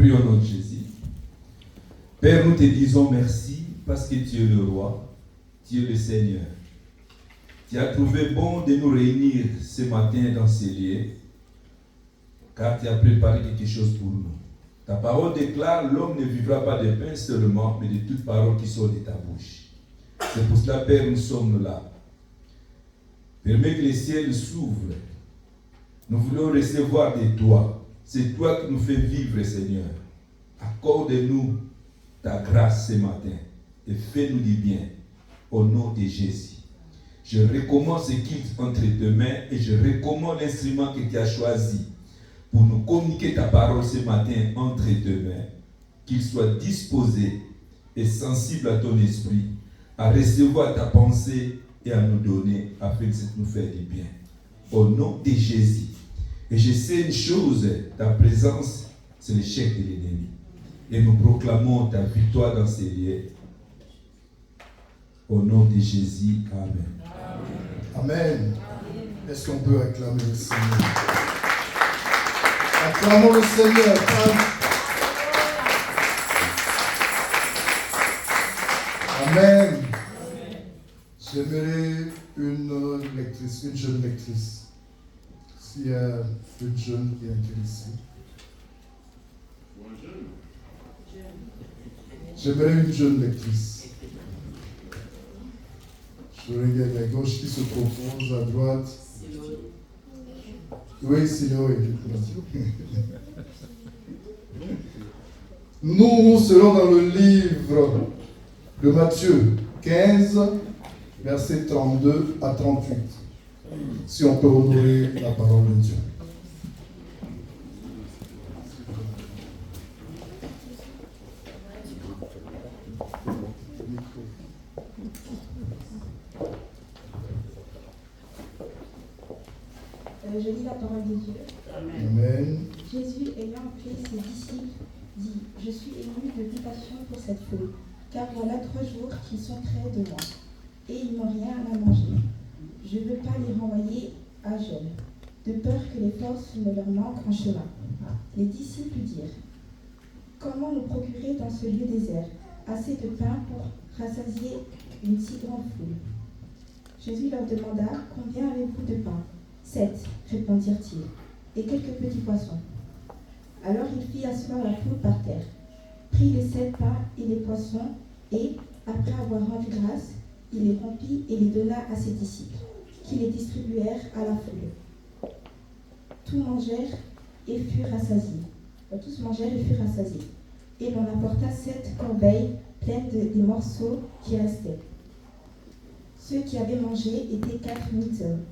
Prions notre Jésus. Père, nous te disons merci parce que tu es le roi, tu es le Seigneur. Tu as trouvé bon de nous réunir ce matin dans ces lieux, car tu as préparé quelque chose pour nous. Ta parole déclare: l'homme ne vivra pas de pain seulement, mais de toute parole qui sort de ta bouche. C'est pour cela, Père, nous sommes là. Permets que les ciels s'ouvrent. Nous voulons recevoir de toi. C'est toi qui nous fais vivre, Seigneur. Accorde-nous ta grâce ce matin et fais-nous du bien. Au nom de Jésus. Je recommande ce culte entre tes mains et je recommande l'instrument que tu as choisi pour nous communiquer ta parole ce matin entre tes mains. Qu'il soit disposé et sensible à ton esprit, à recevoir ta pensée et à nous donner afin que ça nous fasse du bien. Au nom de Jésus. Et je sais une chose, ta présence, c'est l'échec de l'ennemi. Et nous proclamons ta victoire dans ces lieux. Au nom de Jésus, Amen. Amen. Est-ce qu'on peut acclamer le Seigneur? Acclamons le Seigneur. Amen. J'aimerais une jeune lectrice. S'il y a une jeune qui est intéressée. J'aimerais une jeune lectrice. Je regarde à gauche qui se propose, à droite. Oui, c'est là, Nous serons dans le livre de Matthieu 15, versets 32 à 38. Si on peut honorer la parole de Dieu. Je lis la parole de Dieu. Amen. Jésus, ayant appelé ses disciples, dit: Je suis ému de compassion pour cette foule, car voilà 3 jours qu'ils sont près de moi, et ils n'ont rien à manger. Je ne veux pas les renvoyer à jeûne, de peur que les forces ne leur manquent en chemin. Les disciples dirent: Comment nous procurer dans ce lieu désert assez de pain pour rassasier une si grande foule? Jésus leur demanda: Combien avez-vous de pain? 7, répondirent-ils, et quelques petits poissons. Alors il fit asseoir la foule par terre, prit les 7 pains et les poissons, et, après avoir rendu grâce, il les rompit et les donna à ses disciples, qui les distribuèrent à la foule. Tous mangèrent et furent rassasiés. Et l'on apporta 7 corbeilles pleines des morceaux qui restaient. Ceux qui avaient mangé étaient 4000 hommes,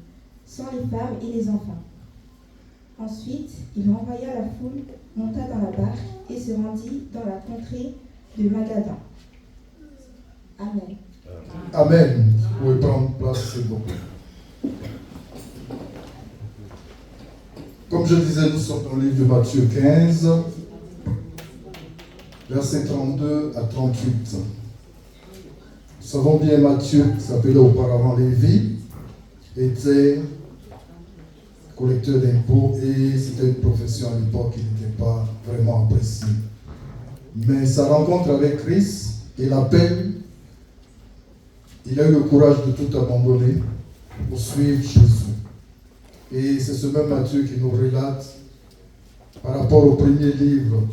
sans les femmes et les enfants. Ensuite, il renvoya la foule, monta dans la barque et se rendit dans la contrée de Magadan. Amen. Amen. Vous pouvez prendre place, c'est bon. Comme je disais, nous sommes dans le livre de Matthieu 15, versets 32 à 38. Nous savons bien Matthieu, qui s'appelait auparavant Lévi, était collecteur d'impôts et c'était une profession à l'époque qui n'était pas vraiment appréciée. Mais sa rencontre avec Christ et l'appel, il a eu le courage de tout abandonner pour suivre Jésus. Et c'est ce même Matthieu qui nous relate par rapport au premier livre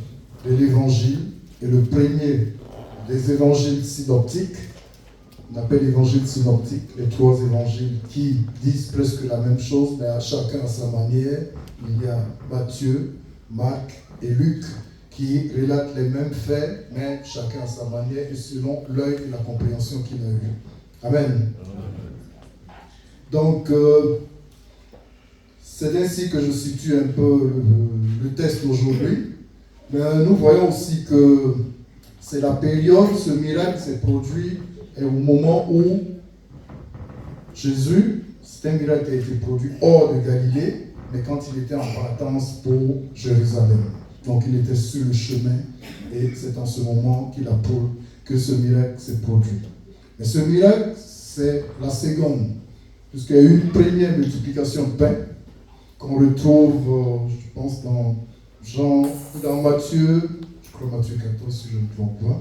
de l'Évangile et le premier des évangiles synoptiques. On appelle l'évangile synoptique les 3 évangiles qui disent presque la même chose, mais à chacun à sa manière. Il y a Matthieu, Marc et Luc qui relatent les mêmes faits, mais chacun à sa manière et selon l'œil et la compréhension qu'il a eu. Amen. Donc, c'est ainsi que je situe un peu le texte d'aujourd'hui. Mais nous voyons aussi que c'est la période, ce miracle s'est produit et au moment où Jésus, c'est un miracle qui a été produit hors de Galilée, mais quand il était en partance pour Jérusalem. Donc il était sur le chemin et c'est en ce moment que ce miracle s'est produit. Mais ce miracle, c'est la seconde, puisqu'il y a eu une première multiplication de pain qu'on retrouve, je pense, dans Matthieu je crois Matthieu 14 si je ne me trompe pas,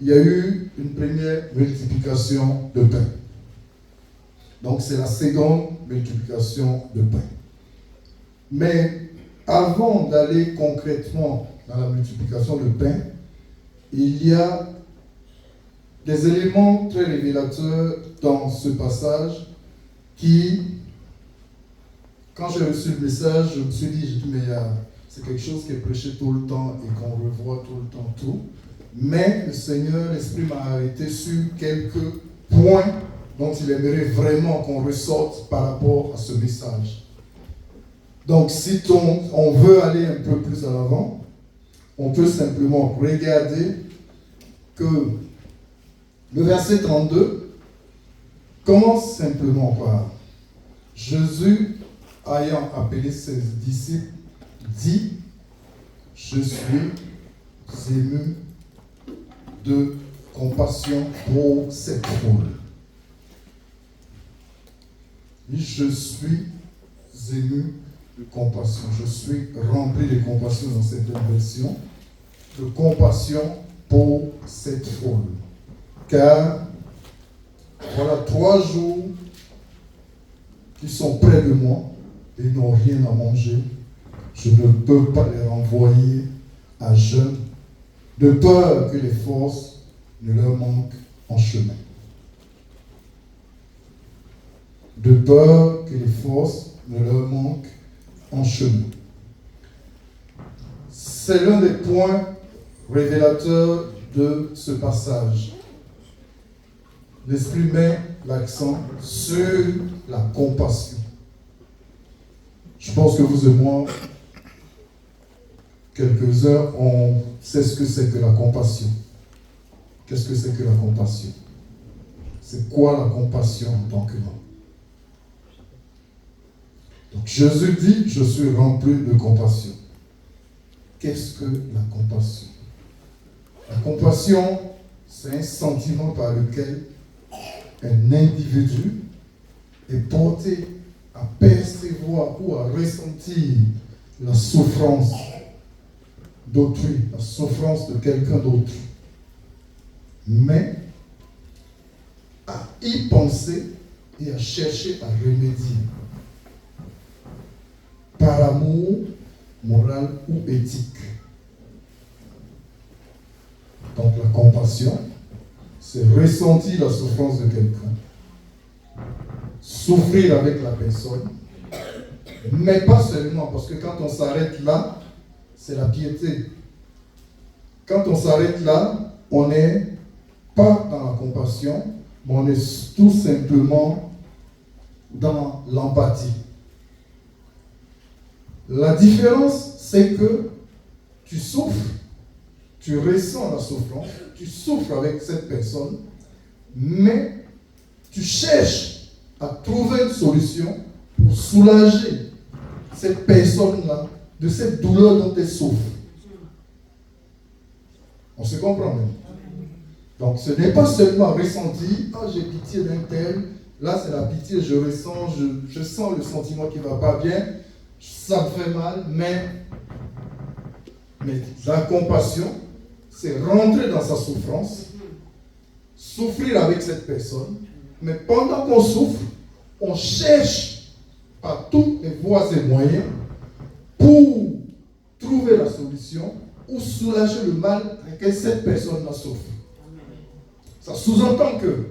il y a eu une première multiplication de pain. Donc c'est la seconde multiplication de pain. Mais avant d'aller concrètement dans la multiplication de pain, il y a des éléments très révélateurs dans ce passage qui, quand j'ai reçu le message, je me suis dit, mais c'est quelque chose qui est prêché tout le temps et qu'on revoit tout le temps tout. Mais le Seigneur, l'Esprit m'a arrêté sur quelques points dont il aimerait vraiment qu'on ressorte par rapport à ce message. Donc, si on veut aller un peu plus à l'avant, on peut simplement regarder que le verset 32 commence simplement par Jésus, ayant appelé ses disciples, dit « Je suis ému de compassion pour cette foule. » Je suis ému de compassion. Je suis rempli de compassion dans cette version. De compassion pour cette foule. Car voilà 3 jours qui sont près de moi et n'ont rien à manger. Je ne peux pas les renvoyer à jeûne, de peur que les forces ne leur manquent en chemin. De peur que les forces ne leur manquent en chemin. C'est l'un des points révélateurs de ce passage. L'Esprit met l'accent sur la compassion. Je pense que vous et moi, quelques-uns, on sait ce que c'est que la compassion. Qu'est-ce que c'est que la compassion? C'est quoi la compassion en tant qu'humain? Donc Jésus dit, je suis rempli de compassion. Qu'est-ce que la compassion? La compassion, c'est un sentiment par lequel un individu est porté à percevoir ou à ressentir la souffrance d'autrui, la souffrance de quelqu'un d'autre, mais à y penser et à chercher à remédier par amour moral ou éthique. Donc la compassion, c'est ressentir la souffrance de quelqu'un, souffrir avec la personne, mais pas seulement, parce que quand on s'arrête là, c'est la piété. Quand on s'arrête là, on n'est pas dans la compassion, mais on est tout simplement dans l'empathie. La différence, c'est que tu souffres, tu ressens la souffrance, tu souffres avec cette personne, mais tu cherches à trouver une solution pour soulager cette personne-là de cette douleur dont elle souffre. On se comprend même. Donc ce n'est pas seulement ressentir, j'ai pitié d'un tel, là c'est la pitié, je ressens, je sens le sentiment qui ne va pas bien, ça me fait mal, mais la compassion, c'est rentrer dans sa souffrance, souffrir avec cette personne, mais pendant qu'on souffre, on cherche par toutes les voies et moyens pour trouver la solution ou soulager le mal que cette personne-là souffre. Ça sous-entend que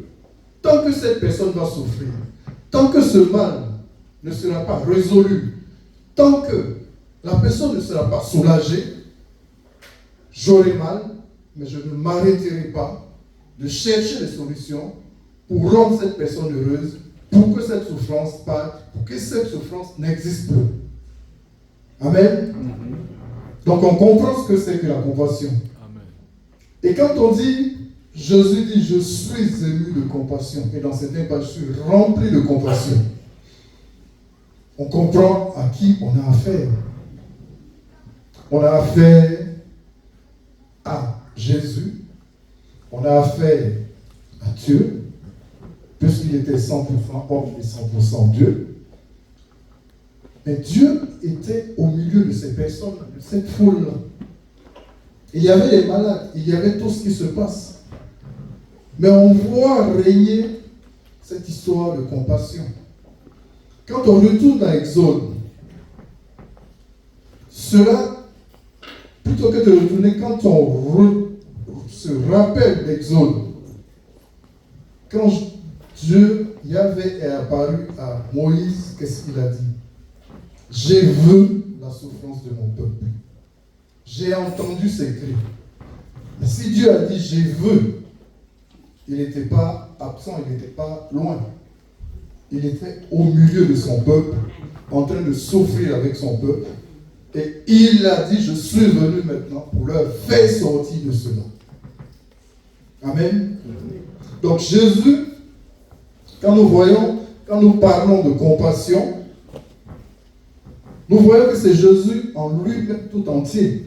tant que cette personne va souffrir, tant que ce mal ne sera pas résolu, tant que la personne ne sera pas soulagée, j'aurai mal, mais je ne m'arrêterai pas de chercher des solutions pour rendre cette personne heureuse, pour que cette souffrance parte, pour que cette souffrance n'existe plus. Amen. Donc on comprend ce que c'est que la compassion. Amen. Et quand on dit, Jésus dit, je suis ému de compassion, et dans certains pas, je suis rempli de compassion, on comprend à qui on a affaire. On a affaire à Jésus, on a affaire à Dieu, puisqu'il était 100% homme et 100% Dieu. Mais Dieu était au milieu de ces personnes, de cette foule-là. Il y avait les malades, il y avait tout ce qui se passe. Mais on voit régner cette histoire de compassion. Quand on retourne à Exode, cela, plutôt que de retourner, quand on se rappelle d'Exode, quand Dieu, Yahvé, est apparu à Moïse, qu'est-ce qu'il a dit? J'ai vu la souffrance de mon peuple. J'ai entendu ses cris. Mais si Dieu a dit j'ai vu, il n'était pas absent, il n'était pas loin. Il était au milieu de son peuple, en train de souffrir avec son peuple. Et il a dit, je suis venu maintenant pour leur faire sortir de cela. Amen. Donc Jésus, quand nous parlons de compassion, nous voyons que c'est Jésus en lui-même tout entier.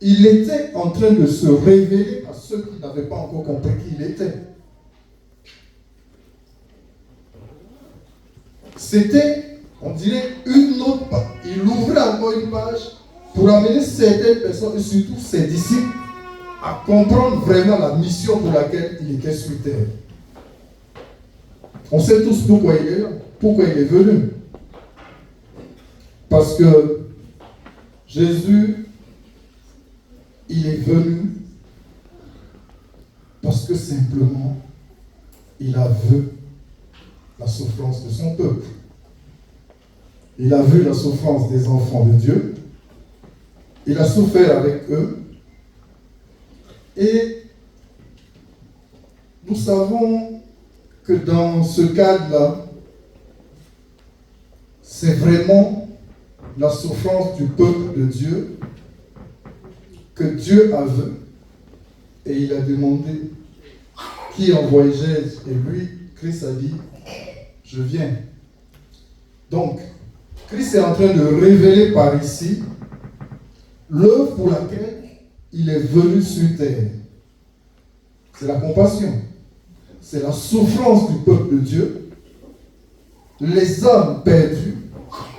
Il était en train de se révéler à ceux qui n'avaient pas encore compris qui il était. C'était, on dirait, une autre page. Il ouvrait encore une page pour amener certaines personnes, et surtout ses disciples, à comprendre vraiment la mission pour laquelle il était sur terre. On sait tous pourquoi il est là, pourquoi il est venu. Parce que Jésus, il est venu parce que simplement, il a vu la souffrance de son peuple. Il a vu la souffrance des enfants de Dieu. Il a souffert avec eux. Et nous savons que dans ce cadre-là, c'est vraiment la souffrance du peuple de Dieu que Dieu a vu. Et il a demandé qui envoyait. Et lui, Christ a dit, je viens. Donc, Christ est en train de révéler par ici l'œuvre pour laquelle il est venu sur terre. C'est la compassion. C'est la souffrance du peuple de Dieu. Les âmes perdues,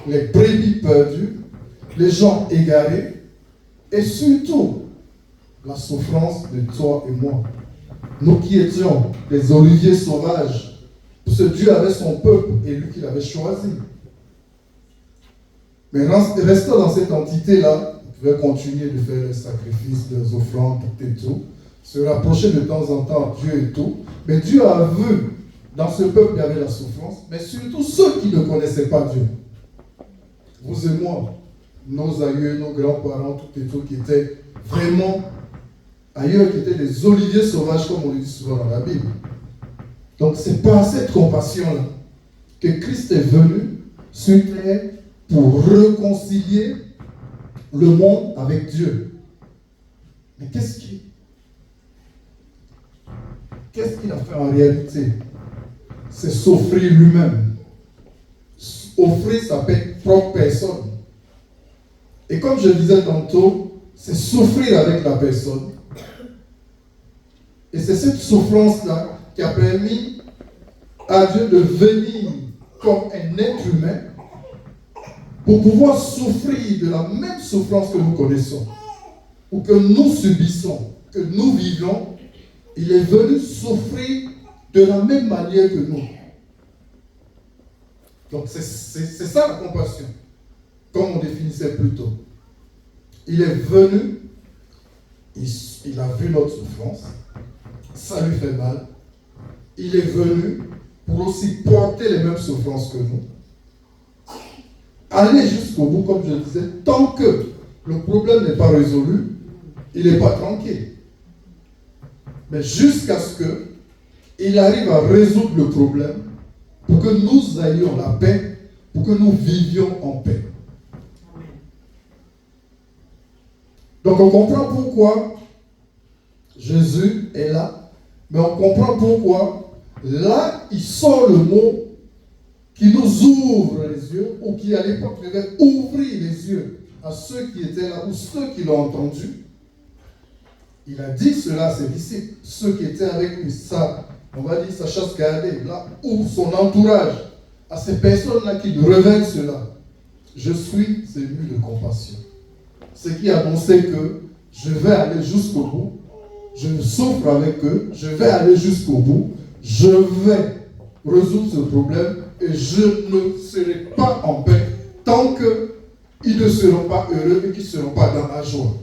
les brebis perdues, les gens égarés, et surtout la souffrance de toi et moi. Nous qui étions des oliviers sauvages, parce que Dieu avait son peuple et lui qui l'avait choisi. Mais restant dans cette entité-là, on pouvait continuer de faire les sacrifices, les offrandes, tout et tout, se rapprocher de temps en temps de Dieu et tout. Mais Dieu a vu dans ce peuple qu'il y avait la souffrance, mais surtout ceux qui ne connaissaient pas Dieu. Vous et moi, nos aïeux, nos grands-parents, tout et tout, qui étaient vraiment ailleurs, qui étaient des oliviers sauvages, comme on le dit souvent dans la Bible. Donc c'est par cette compassion-là que Christ est venu sur terre pour réconcilier le monde avec Dieu. Mais qu'est-ce qu'il a fait en réalité? C'est s'offrir lui-même. Offrir sa propre personne. Et comme je disais tantôt, c'est souffrir avec la personne. Et c'est cette souffrance-là qui a permis à Dieu de venir comme un être humain pour pouvoir souffrir de la même souffrance que nous connaissons ou que nous subissons, que nous vivons. Il est venu souffrir de la même manière que nous. Donc c'est ça la compassion, comme on définissait plus tôt. Il est venu, il a vu notre souffrance, ça lui fait mal. Il est venu pour aussi porter les mêmes souffrances que nous. Aller jusqu'au bout, comme je disais, tant que le problème n'est pas résolu, il n'est pas tranquille. Mais jusqu'à ce qu'il arrive à résoudre le problème pour que nous ayons la paix, pour que nous vivions en paix. Donc on comprend pourquoi Jésus est là, mais on comprend pourquoi là il sort le mot qui nous ouvre les yeux, ou qui à l'époque devait ouvrir les yeux à ceux qui étaient là, ou ceux qui l'ont entendu. Il a dit cela à ses disciples, ceux qui étaient avec lui, ça, on va dire sa chasse gardée, là où son entourage, à ces personnes-là qui révèlent cela. Je suis ému de compassion. Ce qui annonçait que je vais aller jusqu'au bout, je souffre avec eux, je vais aller jusqu'au bout, je vais résoudre ce problème et je ne serai pas en paix tant qu'ils ne seront pas heureux et qu'ils ne seront pas dans la joie.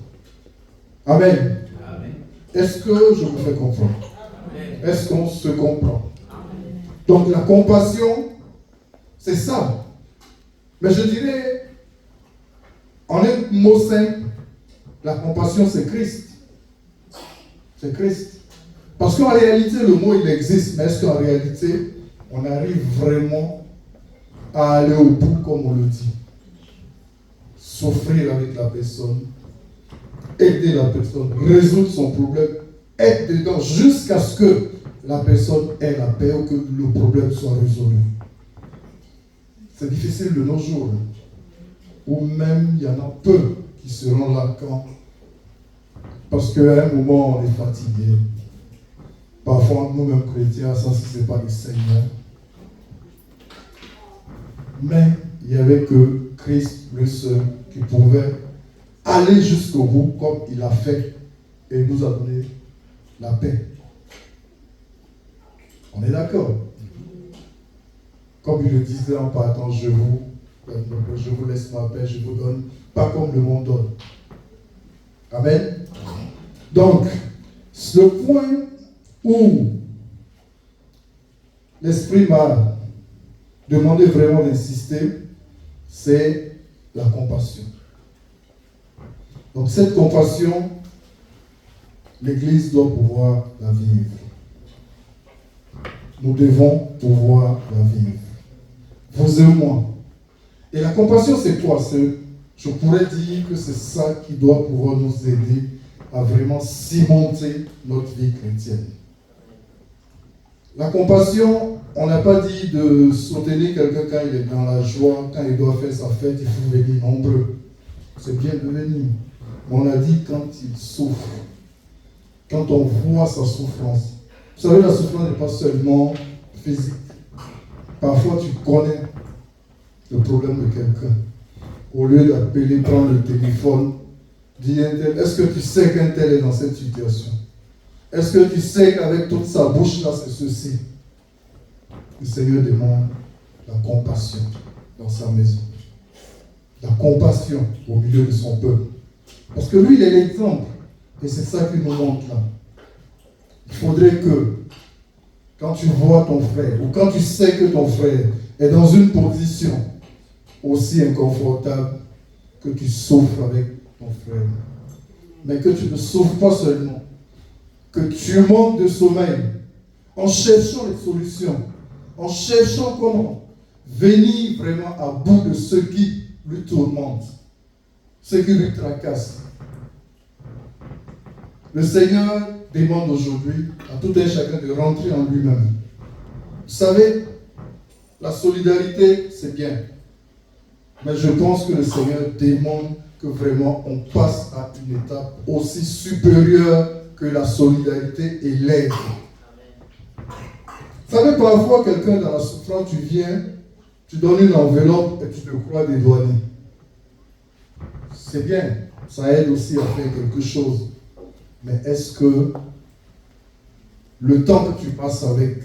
Amen. Amen. Est-ce que je me fais comprendre? Amen. Est-ce qu'on se comprend? Amen. Donc la compassion, c'est ça. Mais je dirais, en un mot simple, la compassion c'est Christ. C'est Christ. Parce qu'en réalité, le mot il existe, mais est-ce qu'en réalité, on arrive vraiment à aller au bout comme on le dit? Souffrir avec la personne, aider la personne, résoudre son problème, être dedans jusqu'à ce que la personne ait la paix ou que le problème soit résolu. C'est difficile de nos jours. Ou même il y en a peu qui seront là quand. Parce qu'à un moment on est fatigué. Parfois nous-mêmes chrétiens, ça si ce n'est pas le Seigneur. Mais il n'y avait que Christ, le seul, qui pouvait aller jusqu'au bout comme il a fait et nous a donné la paix. On est d'accord? Comme il le disait en partant, je vous laisse ma paix, je vous donne, pas comme le monde donne. Amen. Donc, le point où l'Esprit m'a demandé vraiment d'insister, c'est la compassion. Donc cette compassion, l'Église doit pouvoir la vivre. Nous devons pouvoir la vivre. Vous et moi. Et la compassion, c'est quoi? Je pourrais dire que c'est ça qui doit pouvoir nous aider à vraiment cimenter notre vie chrétienne. La compassion, on n'a pas dit de soutenir quelqu'un quand il est dans la joie, quand il doit faire sa fête, il faut venir nombreux. C'est bien de venir. Mais on a dit quand il souffre, quand on voit sa souffrance. Vous savez, la souffrance n'est pas seulement physique. Parfois, tu connais le problème de quelqu'un. Au lieu d'appeler, prendre le téléphone, dire un tel, est-ce que tu sais qu'un tel est dans cette situation? Est-ce que tu sais qu'avec toute sa bouche là, c'est ceci? Le Seigneur demande la compassion dans sa maison. La compassion au milieu de son peuple. Parce que lui, il est l'exemple. Et c'est ça qu'il nous montre là. Il faudrait que, quand tu vois ton frère, ou quand tu sais que ton frère est dans une position aussi inconfortable, que tu souffres avec ton frère. Mais que tu ne souffres pas seulement. Que tu manques de sommeil. En cherchant les solutions. En cherchant comment venir vraiment à bout de ce qui lui tourmente. Ce qui lui tracasse. Le Seigneur demande aujourd'hui à tout un chacun de rentrer en lui-même. Vous savez, la solidarité, c'est bien. Mais je pense que le Seigneur demande que vraiment on passe à une étape aussi supérieure que la solidarité et l'aide. Vous savez, parfois, quelqu'un dans la souffrance, tu viens, tu donnes une enveloppe et tu te crois dédouané. C'est bien, ça aide aussi à faire quelque chose. Mais est-ce que le temps que tu passes avec,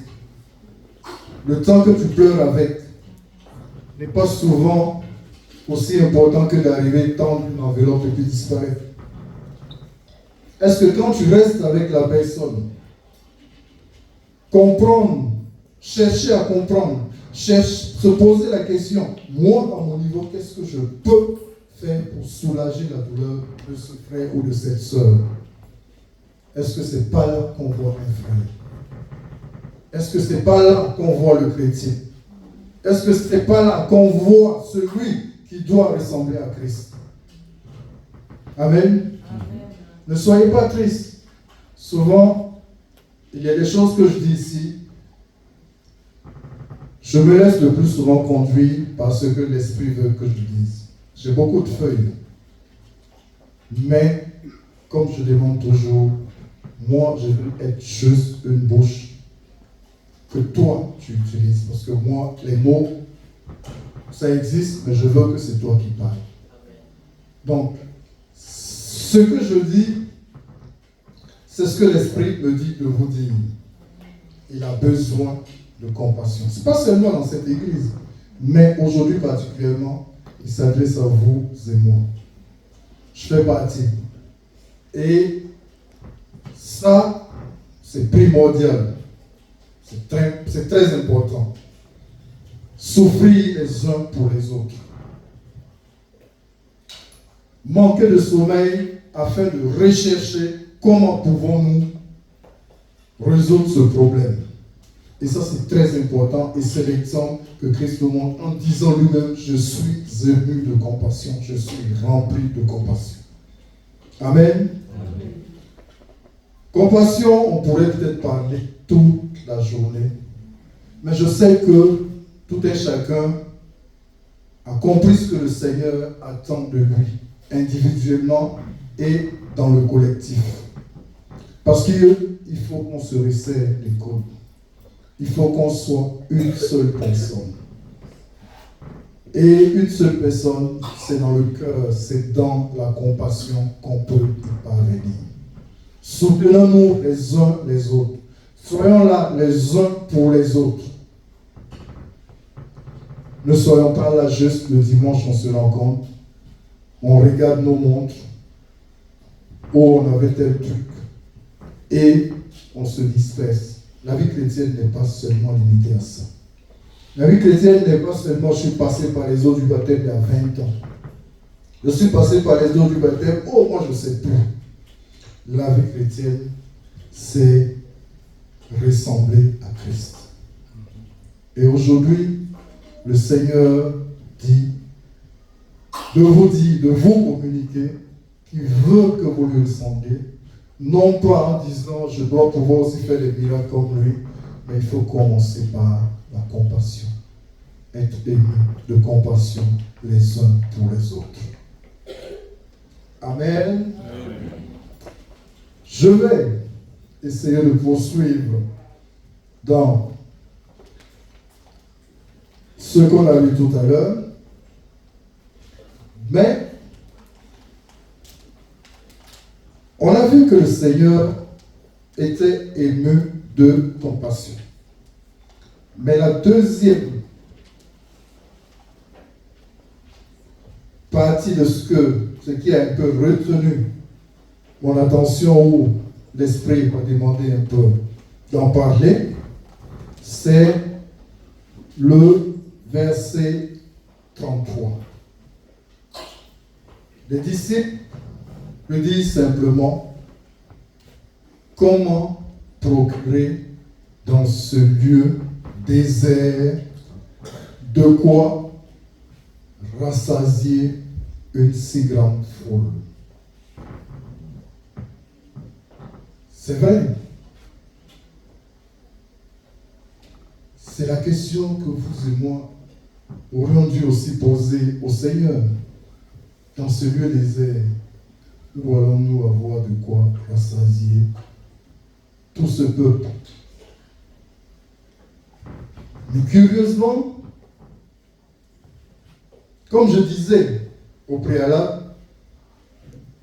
le temps que tu pleures avec, n'est pas souvent aussi important que d'arriver, tendre une enveloppe et puis disparaître? Est-ce que quand tu restes avec la personne, comprendre, chercher à comprendre, se poser la question, moi à mon niveau, qu'est-ce que je peux faire pour soulager la douleur de ce frère ou de cette sœur? Est-ce que c'est pas là qu'on voit un frère? Est-ce que c'est pas là qu'on voit le chrétien? Est-ce que c'est pas là qu'on voit celui qui doit ressembler à Christ? Amen. Amen. Ne soyez pas tristes. Souvent, il y a des choses que je dis ici. Je me laisse le plus souvent conduire par ce que l'Esprit veut que je dise. J'ai beaucoup de feuilles. Mais, comme je demande toujours, moi, je veux être juste une bouche que toi, tu utilises. Parce que moi, les mots, ça existe, mais je veux que c'est toi qui parles. Donc, Ce que je dis, c'est ce que l'Esprit me dit de vous dire. Il a besoin de compassion. Ce n'est pas seulement dans cette église, mais aujourd'hui particulièrement, il s'adresse à vous et moi. Je fais partie. Et ça, c'est primordial. C'est très important. Souffrir les uns pour les autres. Manquer de sommeil afin de rechercher comment pouvons-nous résoudre ce problème. Et ça, c'est très important. Et c'est l'exemple que Christ nous montre en disant lui-même, je suis ému de compassion. Je suis rempli de compassion. Amen. Amen. Compassion, on pourrait peut-être parler toute la journée. Mais je sais que tout un chacun a compris ce que le Seigneur attend de lui, individuellement et dans le collectif. Parce qu'il faut qu'on se resserre les coudes. Il faut qu'on soit une seule personne. Et une seule personne, c'est dans le cœur, c'est dans la compassion qu'on peut y parvenir. Soutenons-nous les uns les autres. Soyons là les uns pour les autres. Ne soyons pas là juste le dimanche, on se rencontre. On regarde nos montres. Oh, on avait tel truc. Et on se disperse. La vie chrétienne n'est pas seulement limitée à ça. La vie chrétienne n'est pas seulement je suis passé par les eaux du baptême il y a 20 ans. Je suis passé par les eaux du baptême, oh moi je ne sais plus. La vie chrétienne, c'est ressembler à Christ. Et aujourd'hui, le Seigneur dit, de vous communiquer, qu'il veut que vous lui ressembliez, non pas en disant je dois pouvoir aussi faire des miracles comme lui, mais il faut commencer par la compassion. Être ému de compassion les uns pour les autres. Amen. Amen. Je vais essayer de poursuivre dans ce qu'on a lu tout à l'heure, mais on a vu que le Seigneur était ému de compassion. Mais la deuxième partie de ce qui a un peu retenu mon attention ou l'Esprit m'a demandé un peu d'en parler, c'est le verset 33. Les disciples le disent simplement, comment procurer dans ce lieu désert de quoi rassasier une si grande foule. C'est vrai. C'est la question que vous et moi aurions dû aussi poser au Seigneur. Dans ce lieu désert, où allons-nous avoir de quoi rassasier tout ce peuple? Mais curieusement, comme je disais au préalable,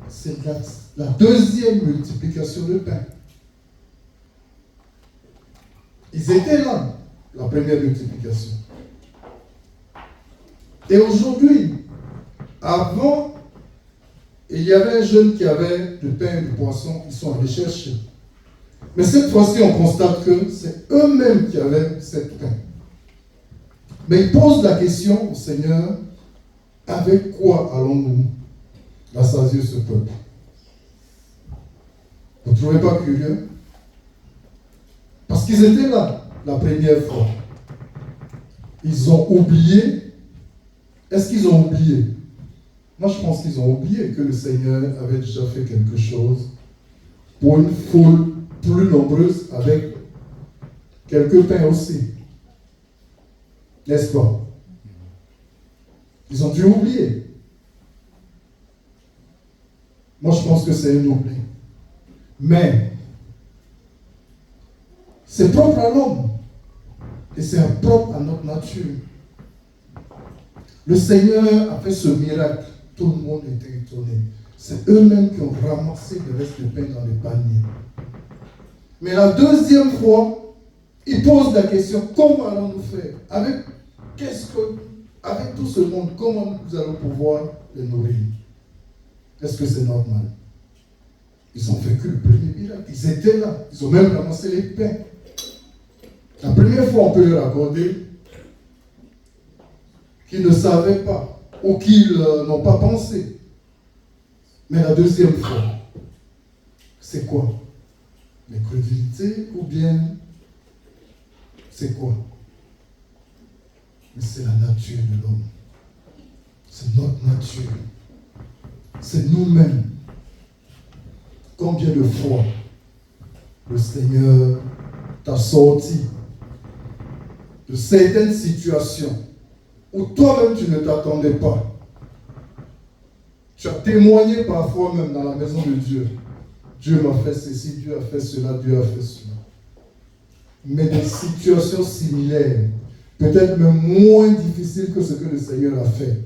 c'est la deuxième multiplication de pain. Ils étaient là, la première multiplication. Et aujourd'hui, avant, il y avait un jeune qui avait du pain et du poisson, ils sont allés chercher. Mais cette fois-ci, on constate que c'est eux-mêmes qui avaient cette pain. Mais ils posent la question au Seigneur, avec quoi allons-nous rassasier ce peuple? Vous ne trouvez pas curieux? Parce qu'ils étaient là la première fois. Ils ont oublié. Est-ce qu'ils ont oublié? Moi, je pense qu'ils ont oublié que le Seigneur avait déjà fait quelque chose pour une foule plus nombreuse avec quelques pains aussi. N'est-ce pas? Ils ont dû oublier. Moi, je pense que c'est un oubli. Mais, c'est propre à l'homme. Et c'est propre à notre nature. Le Seigneur a fait ce miracle. Tout le monde était étonné. c'est eux-mêmes qui ont ramassé le reste de pain dans les paniers. Mais la deuxième fois, ils posent la question, comment allons-nous faire? Avec tout ce monde, comment nous allons pouvoir les nourrir? Est-ce que c'est normal? Ils ont vécu le premier miracle. Ils étaient là. Ils ont même ramassé les pains. La première fois, on peut leur accorder qu'ils ne savaient pas ou qu'ils n'ont pas pensé. Mais la deuxième fois, c'est quoi? L'incrédulité ou bien c'est quoi? Mais c'est la nature de l'homme. C'est notre nature. C'est nous-mêmes. Combien de fois le Seigneur t'a sorti de certaines situations où toi-même tu ne t'attendais pas. Tu as témoigné parfois même dans la maison de Dieu. Dieu m'a fait ceci, Dieu a fait cela, Dieu a fait cela. Mais des situations similaires, peut-être même moins difficiles que ce que le Seigneur a fait,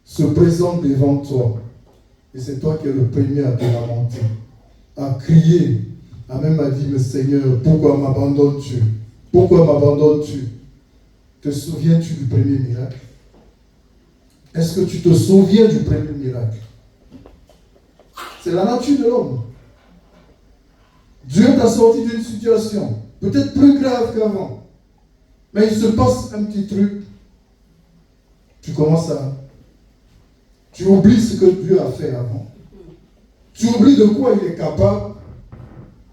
se présentent devant toi. Et c'est toi qui es le premier à te lamenter, à crier, à même à dire, mais Seigneur, pourquoi m'abandonnes-tu? Pourquoi m'abandonnes-tu? Te souviens-tu du premier miracle? Est-ce que tu te souviens du premier miracle? C'est la nature de l'homme. Dieu t'a sorti d'une situation, peut-être plus grave qu'avant. Mais il se passe un petit truc. Tu oublies ce que Dieu a fait avant. Tu oublies de quoi il est capable.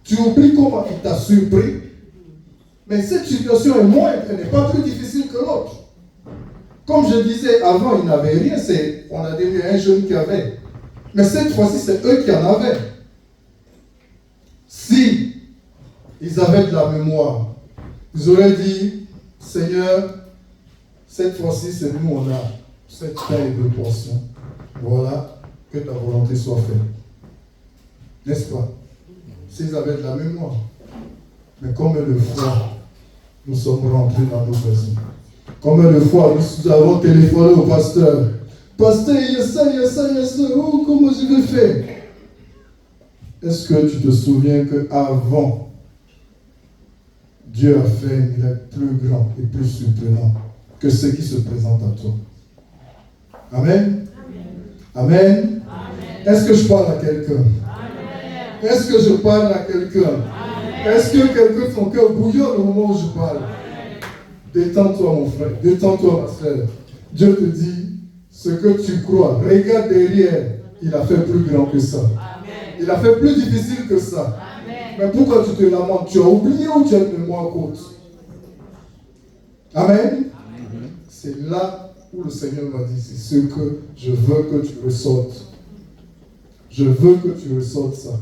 Tu oublies comment il t'a surpris. Mais cette situation est moindre, elle n'est pas plus difficile que l'autre. Comme je disais, avant, ils n'avaient rien. On a donné un jeune qui avait. Mais cette fois-ci, c'est eux qui en avaient. Si ils avaient de la mémoire, ils auraient dit, Seigneur, cette fois-ci, c'est nous, on a cette pain et 2 portions. Voilà, que ta volonté soit faite. N'est-ce pas? S'ils avaient de la mémoire. Mais combien de fois nous sommes rentrés dans nos maisons? Combien de fois nous avons téléphoné au pasteur? Pasteur, il y a ça, oh, comment je vais faire? Est-ce que tu te souviens qu'avant, Dieu a fait un miracle plus grand et plus surprenant que ce qui se présente à toi? Amen. Amen. Amen. Est-ce que je parle à quelqu'un? Est-ce que je parle à quelqu'un? Est-ce que quelqu'un, son cœur bouillonne au moment où je parle? Détends-toi, mon frère. Détends-toi, ma soeur. Dieu te dit, ce que tu crois, regarde derrière. Il a fait plus grand que ça. Il a fait plus difficile que ça. Mais pourquoi tu te lamentes? Tu as oublié ou tu as une mémoire courte? Amen. C'est là où le Seigneur m'a dit, c'est ce que je veux que tu ressortes. Je veux que tu ressortes ça.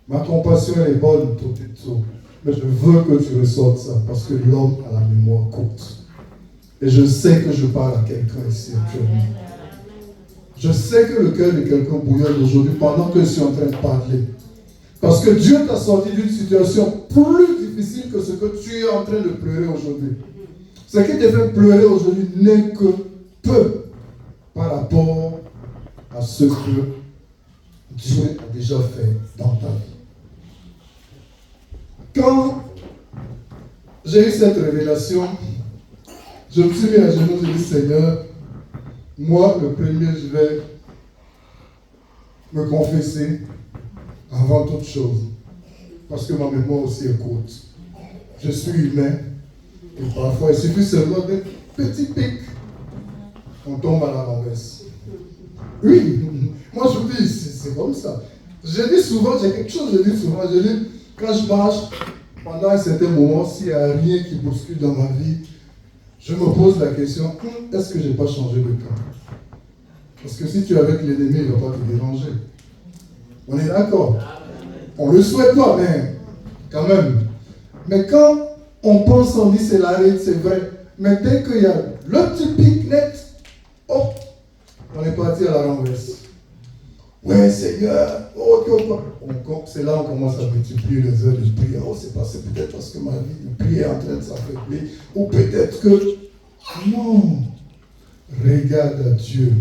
Ma compassion, elle est bonne, tout et tout. Mais je veux que tu ressortes ça, parce que l'homme a la mémoire courte. Et je sais que je parle à quelqu'un ici actuellement. Je sais que le cœur de quelqu'un bouillonne aujourd'hui pendant que je suis en train de parler. Parce que Dieu t'a sorti d'une situation plus difficile que ce que tu es en train de pleurer aujourd'hui. Ce qui te fait pleurer aujourd'hui n'est que peu par rapport à ce que Dieu a déjà fait dans ta vie. Quand j'ai eu cette révélation, je me suis mis à genoux et j'ai dit, Seigneur, moi, le premier, je vais me confesser avant toute chose. Parce que ma mémoire aussi est courte. Je suis humain. Et parfois, il suffit seulement d'un petit pic. On tombe à la renverse. Oui, moi je vous dis, c'est comme ça. Je dis souvent, j'ai quelque chose, je dis souvent, quand je marche, pendant un certain moment, s'il n'y a rien qui bouscule dans ma vie, je me pose la question, est-ce que je n'ai pas changé de camp? Parce que si tu es avec l'ennemi, il ne va pas te déranger. On est d'accord? On ne le souhaite pas, mais quand même. Mais quand on pense, on dit c'est l'arrêt, c'est vrai. Mais dès qu'il y a le petit pic net, hop, on est parti à la renverse. Ouais, Seigneur, oh, c'est là qu'on commence à multiplier les heures de prière. Oh, c'est peut-être parce que ma vie de prière est en train de s'affaiblir. Ou peut-être que. Non. Regarde à Dieu.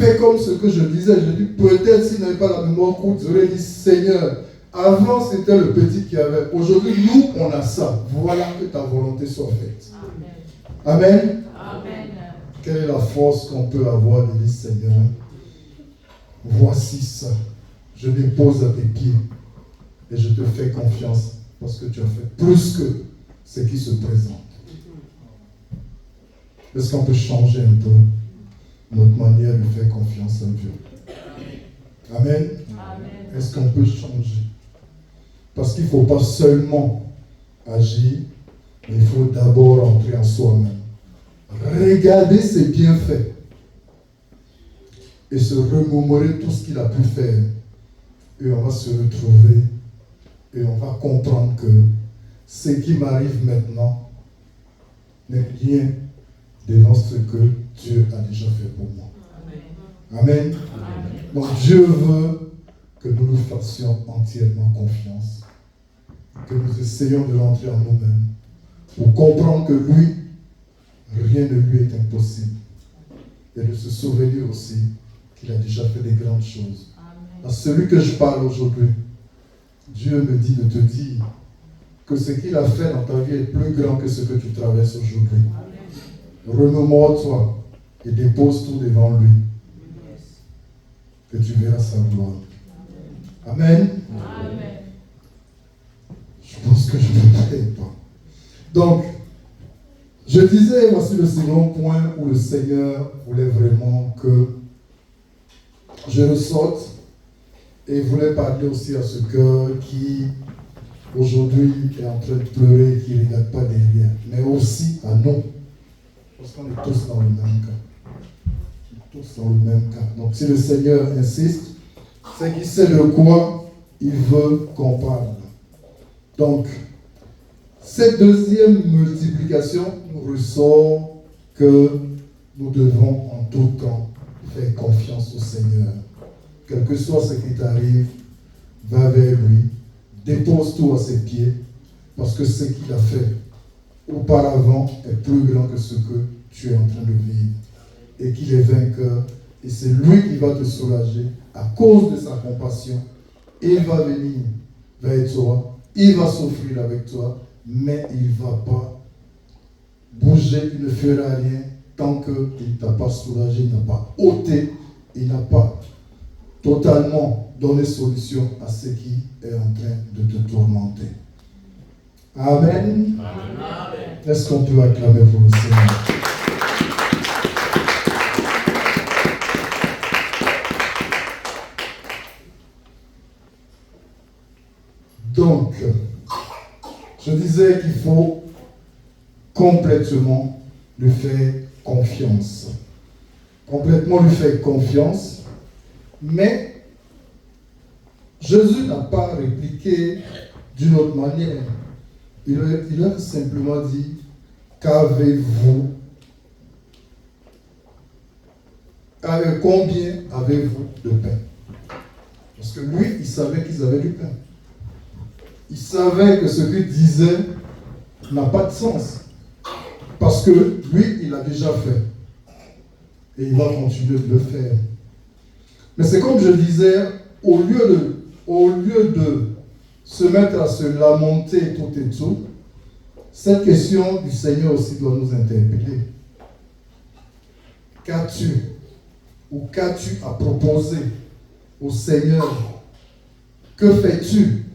fais comme ce que je disais. Je dis, peut-être s'il n'avait pas la mémoire courte, j'aurais dit, Seigneur, avant c'était le petit qui avait. Aujourd'hui, nous, on a ça. Voilà que ta volonté soit faite. Amen. Amen. Amen. Quelle est la force qu'on peut avoir de dire, Seigneur, voici ça. Je dépose à tes pieds et je te fais confiance parce que tu as fait plus que ce qui se présente. Est-ce qu'on peut changer un peu notre manière de faire confiance à Dieu? Amen. Amen. Est-ce qu'on peut changer? Parce qu'il ne faut pas seulement agir, mais il faut d'abord entrer en soi-même. Regarder ses bienfaits et se remémorer tout ce qu'il a pu faire. Et on va se retrouver et on va comprendre que ce qui m'arrive maintenant n'est rien devant ce que Dieu a déjà fait pour moi. Amen. Amen. Donc Dieu veut que nous nous fassions entièrement confiance, que nous essayions de rentrer en nous-mêmes pour comprendre que lui, rien ne lui est impossible et de se souvenir aussi qu'il a déjà fait des grandes choses. À celui que je parle aujourd'hui, Dieu me dit de te dire que ce qu'il a fait dans ta vie est plus grand que ce que tu traverses aujourd'hui. Remémore-toi et dépose tout devant lui, que tu verras sa gloire. Amen. Amen. Je pense que je ne prie pas. Donc, je disais, voici le second point où le Seigneur voulait vraiment que je ressorte et voulait parler aussi à ce cœur qui aujourd'hui est en train de pleurer, qui ne regarde pas derrière, mais aussi à nous, parce qu'on est tous dans le même cas. Tous dans le même cas. Donc si le Seigneur insiste, c'est qu'il sait de quoi il veut qu'on parle. Donc, cette deuxième multiplication nous ressort que nous devons en tout temps faire confiance au Seigneur. Quel que soit ce qui t'arrive, va vers lui, dépose tout à ses pieds, parce que ce qu'il a fait auparavant est plus grand que ce que tu es en train de vivre. Et qu'il est vainqueur, et c'est lui qui va te soulager à cause de sa compassion. Il va venir vers toi, il va souffrir avec toi, mais il ne va pas bouger, il ne fera rien tant qu'il ne t'a pas soulagé, il n'a pas ôté, il n'a pas totalement donné solution à ce qui est en train de te tourmenter. Amen. Amen. Est-ce qu'on peut acclamer pour le Seigneur? Donc, je disais qu'il faut complètement lui faire confiance. Complètement lui faire confiance. Mais Jésus n'a pas répliqué d'une autre manière. Il a simplement dit, qu'avez-vous? Combien avez-vous de pain? Parce que lui, il savait qu'ils avaient du pain. Il savait que ce qu'il disait n'a pas de sens. Parce que lui, il l'a déjà fait. Et il va continuer de le faire. Mais c'est comme je disais, au lieu de se mettre à se lamenter tout et tout, cette question du Seigneur aussi doit nous interpeller. Qu'as-tu ou qu'as-tu à proposer au Seigneur? Que fais-tu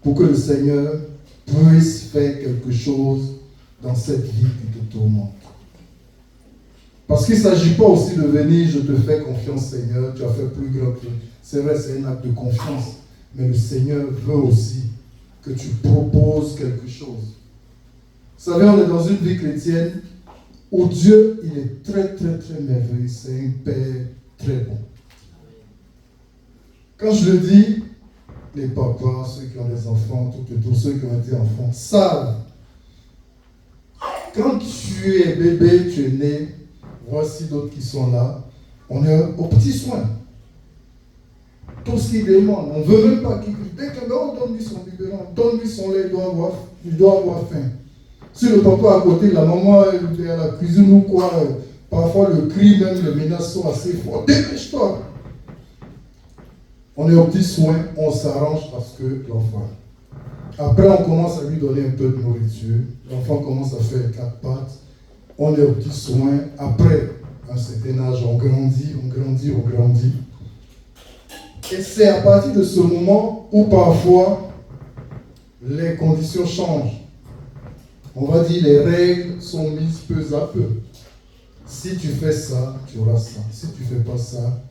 pour que le Seigneur puisse faire quelque chose dans cette vie qui te tourmente? Parce qu'il ne s'agit pas aussi de venir, je te fais confiance Seigneur, tu as fait plus grand que... C'est vrai, c'est un acte de confiance, mais le Seigneur veut aussi que tu proposes quelque chose. Vous savez, on est dans une vie chrétienne où Dieu, il est très, très, très merveilleux. C'est un Père très bon. Quand je le dis, les papas, ceux qui ont des enfants, tous ceux qui ont été enfants, savent. Quand tu es bébé, tu es né, voici d'autres qui sont là, on est aux petits soins. Tout ce qu'il demande, on ne veut même pas qu'il... Dès que l'on donne-lui son biberon, donne-lui son lait, il doit avoir faim. Si le papa à côté, la maman est à la cuisine ou quoi, Parfois, le cri, même les menaces sont assez forts. Dépêche-toi. On est aux petits soins, on s'arrange parce que l'enfant. Après, on commence à lui donner un peu de nourriture. L'enfant commence à faire 4 pattes. On est aux petits soins. Après un certain âge, on grandit. Et c'est à partir de ce moment où parfois les conditions changent. On va dire les règles sont mises peu à peu. Si tu fais ça, tu auras ça. Si tu ne fais pas ça,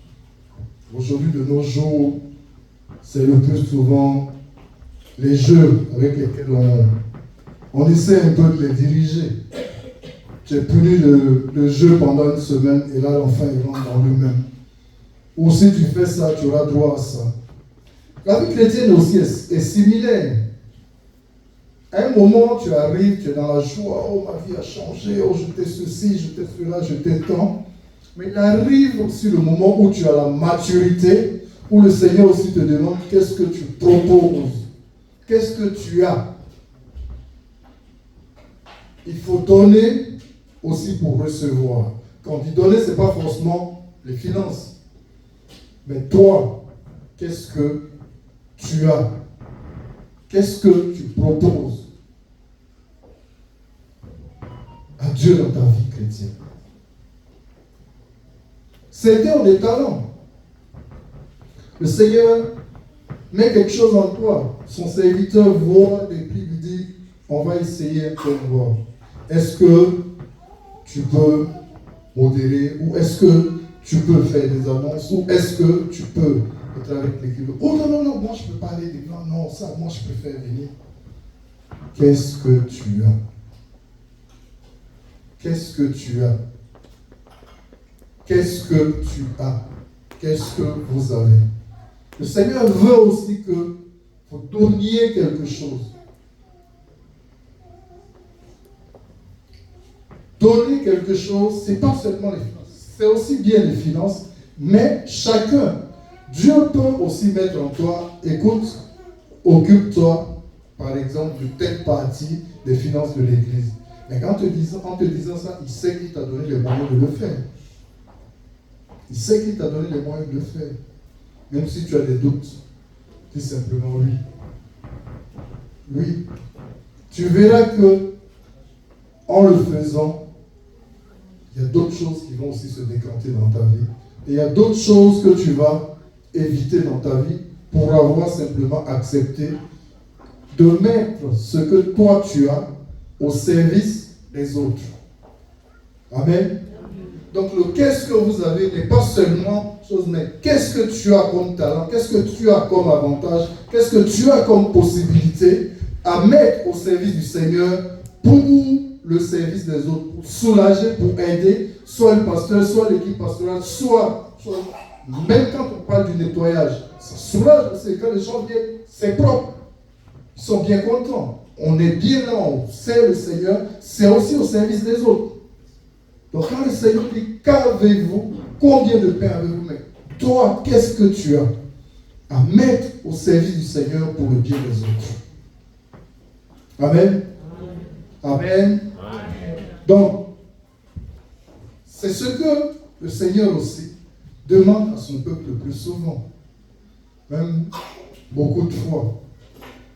aujourd'hui de nos jours, c'est le plus souvent les jeux avec lesquels on essaie un peu de les diriger. Tu es puni le jeu pendant une semaine et là l'enfant il rentre dans lui-même. Ou si tu fais ça, tu auras droit à ça. La vie chrétienne aussi est similaire. À un moment, tu arrives, tu es dans la joie, oh ma vie a changé, oh je t'ai ceci, je t'ai cela, je t'ai tant. Mais il arrive aussi le moment où tu as la maturité, où le Seigneur aussi te demande qu'est-ce que tu proposes, qu'est-ce que tu as. Il faut donner aussi pour recevoir. Quand il donner, ce n'est pas forcément les finances. Mais toi, qu'est-ce que tu as? Qu'est-ce que tu proposes à Dieu dans ta vie chrétienne? Certains ont des talents. Le Seigneur met quelque chose en toi. Son serviteur voit et puis lui dit, on va essayer un peu de voir. Est-ce que tu peux modérer ou est-ce que tu peux faire des annonces ou est-ce que tu peux être avec l'équipe? Oh non, moi je ne peux pas aller. Non, ça, moi je préfère venir. Qu'est-ce que tu as? Qu'est-ce que tu as? Qu'est-ce que tu as? Qu'est-ce que vous avez? Le Seigneur veut aussi que vous donniez quelque chose. Donner quelque chose, ce n'est pas seulement les finances, c'est aussi bien les finances, mais chacun, Dieu peut aussi mettre en toi, écoute, occupe-toi, par exemple, de telle partie des finances de l'Église. Mais en te disant ça, il sait qu'il t'a donné les moyens de le faire. Il sait qu'il t'a donné les moyens de le faire. Même si tu as des doutes, dis simplement oui. Oui. Tu verras que, en le faisant, il y a d'autres choses qui vont aussi se décanter dans ta vie. Et il y a d'autres choses que tu vas éviter dans ta vie pour avoir simplement accepté de mettre ce que toi tu as au service des autres. Amen. Donc le qu'est-ce que vous avez n'est pas seulement chose, mais qu'est-ce que tu as comme talent, qu'est-ce que tu as comme avantage, qu'est-ce que tu as comme possibilité à mettre au service du Seigneur pour le service des autres, pour soulager, pour aider, soit le pasteur, soit l'équipe pastorale, soit même quand on parle du nettoyage, ça soulage aussi. Quand les gens viennent, c'est propre. Ils sont bien contents. On est bien là, on sert le Seigneur, c'est aussi au service des autres. Donc quand le Seigneur dit, qu'avez-vous, combien de pain avez-vous? Mais toi, qu'est-ce que tu as à mettre au service du Seigneur pour le bien des autres? Amen. Amen. Donc, c'est ce que le Seigneur aussi demande à son peuple le plus souvent. Même beaucoup de fois.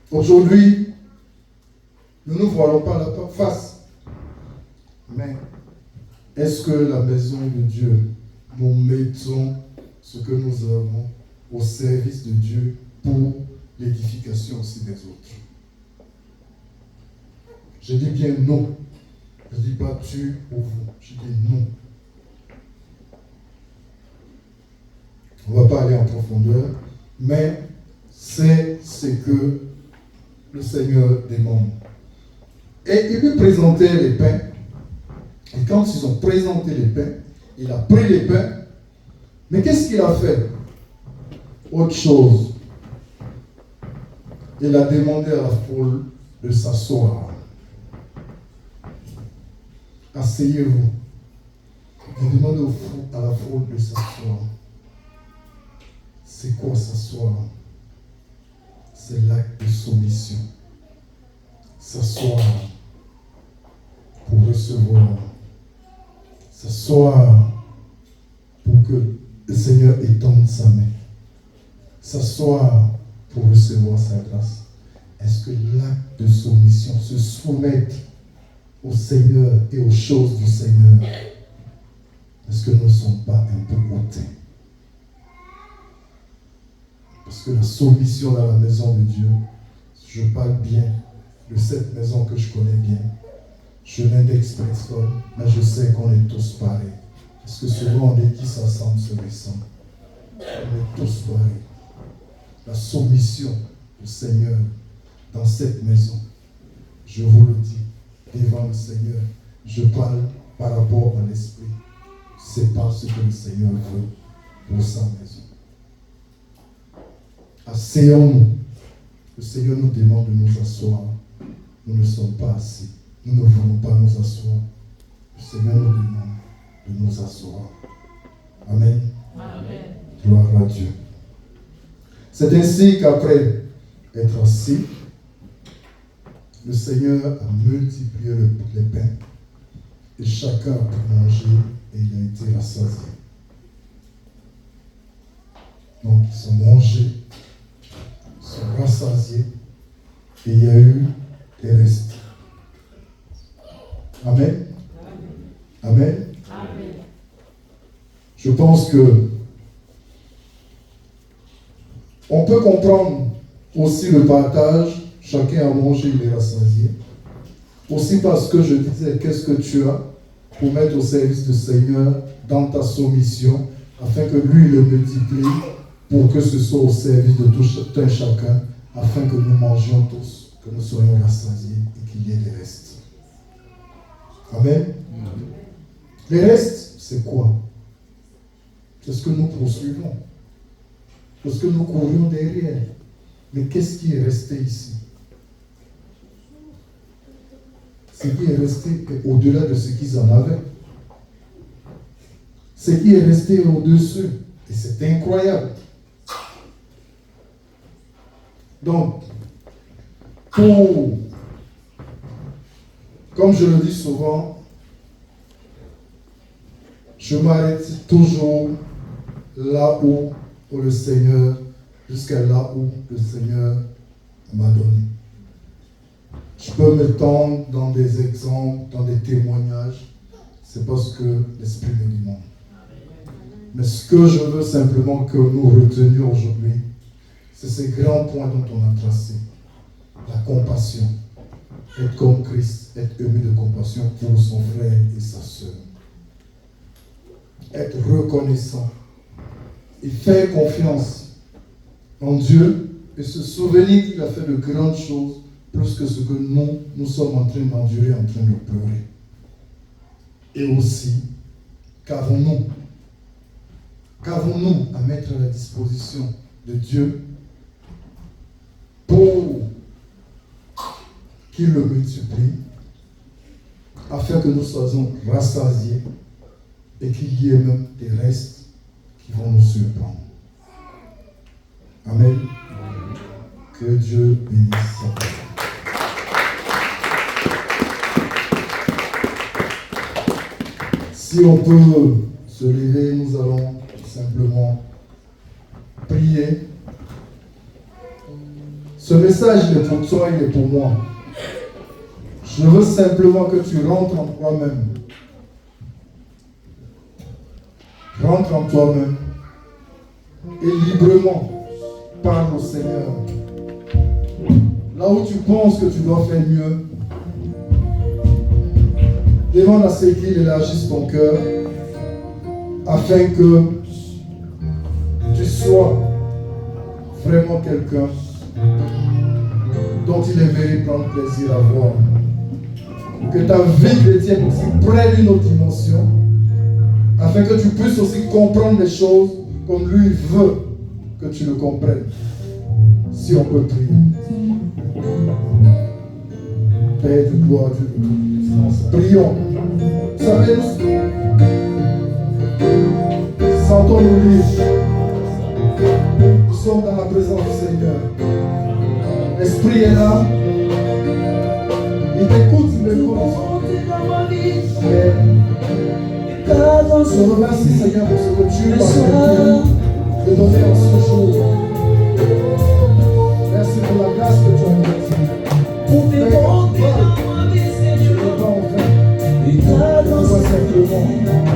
Aujourd'hui, nous ne voilons pas la face. Mais est-ce que la maison de Dieu, nous mettons ce que nous avons au service de Dieu pour l'édification aussi des autres? Je dis bien non. Je ne dis pas tu ou vous. Je dis non. On ne va pas aller en profondeur, mais c'est ce que le Seigneur demande. Et il lui présentait les pains. Et quand ils ont présenté les pains, il a pris les pains. Mais qu'est-ce qu'il a fait? Autre chose. Il a demandé à la foule de s'asseoir. Asseyez-vous. Il demande à la foule de s'asseoir. C'est quoi s'asseoir? C'est l'acte de soumission. S'asseoir pour recevoir. S'asseoir pour que le Seigneur étende sa main. S'asseoir pour recevoir sa grâce. Est-ce que l'acte de soumission, se soumettre au Seigneur et aux choses du Seigneur, est-ce que nous ne sommes pas un peu hautains? Parce que la soumission dans la maison de Dieu, je parle bien de cette maison que je connais bien. Je n'indexe personne, mais je sais qu'on est tous pareils. Parce que souvent on dit qui s'assemble se ressemble. On est tous pareils. La soumission au Seigneur dans cette maison, je vous le dis, devant le Seigneur, je parle par rapport à l'esprit. C'est pas ce que le Seigneur veut pour sa maison. Asseyons-nous. Le Seigneur nous demande de nous asseoir. Nous ne sommes pas assis. Nous ne voulons pas nous asseoir. Le Seigneur nous demande de nous asseoir. Amen. Amen. Gloire à Dieu. C'est ainsi qu'après être assis, le Seigneur a multiplié les pains et chacun a pu manger et il a été rassasié. Donc ils sont mangés, ils sont rassasiés et il y a eu des restes. Amen. Amen. Amen. Je pense que on peut comprendre aussi le partage. Chacun a mangé, il est rassasié. Aussi parce que je disais, qu'est-ce que tu as pour mettre au service du Seigneur dans ta soumission, afin que lui le multiplie, pour que ce soit au service de tout un chacun, afin que nous mangions tous, que nous soyons rassasiés et qu'il y ait des restes. Amen. Les restes, c'est quoi? C'est ce que nous poursuivons. C'est ce que nous courions derrière. Mais qu'est-ce qui est resté ici? Ce qui est resté au-delà de ce qu'ils en avaient. Ce qui est resté au-dessus. Et c'est incroyable. Donc, comme je le dis souvent, je m'arrête toujours là où le Seigneur, jusqu'à là où le Seigneur m'a donné. Je peux me tendre dans des exemples, dans des témoignages. C'est parce que l'Esprit me demande. Mais ce que je veux simplement que nous retenions aujourd'hui, c'est ces grands points dont on a tracé. La compassion. Être comme Christ, être ému de compassion pour son frère et sa sœur. Être reconnaissant. Et faire confiance en Dieu et se souvenir qu'il a fait de grandes choses plus que ce que nous sommes en train d'endurer, en train de pleurer. Et aussi, qu'avons-nous à mettre à la disposition de Dieu pour qu'il le multiplie, afin que nous soyons rassasiés et qu'il y ait même des restes qui vont nous surprendre. Amen. Que Dieu bénisse sa parole. Si on peut se lever, nous allons simplement prier. Ce message, il est pour toi, il est pour moi. Je veux simplement que tu rentres en toi-même. Rentre en toi-même et librement parle au Seigneur. Là où tu penses que tu dois faire mieux, demande à ce qu'il élargisse ton cœur afin que tu sois vraiment quelqu'un dont il aimerait prendre plaisir à voir. Que ta vie chrétienne aussi prenne une autre dimension afin que tu puisses aussi comprendre les choses comme lui veut que tu le comprennes. Si on peut prier. Père de gloire, Dieu de toute puissance, prions. Vous savez, sentons-nous libres. Nous sommes dans la présence du Seigneur. L'Esprit est là. Il t'écoute, il m'écoute. Mais Je te remercie, Seigneur, pour ce que tu m'as de donner en ce jour. Merci pour la grâce que tu as donnée. Je ne vais pas en vain. Je vois simplement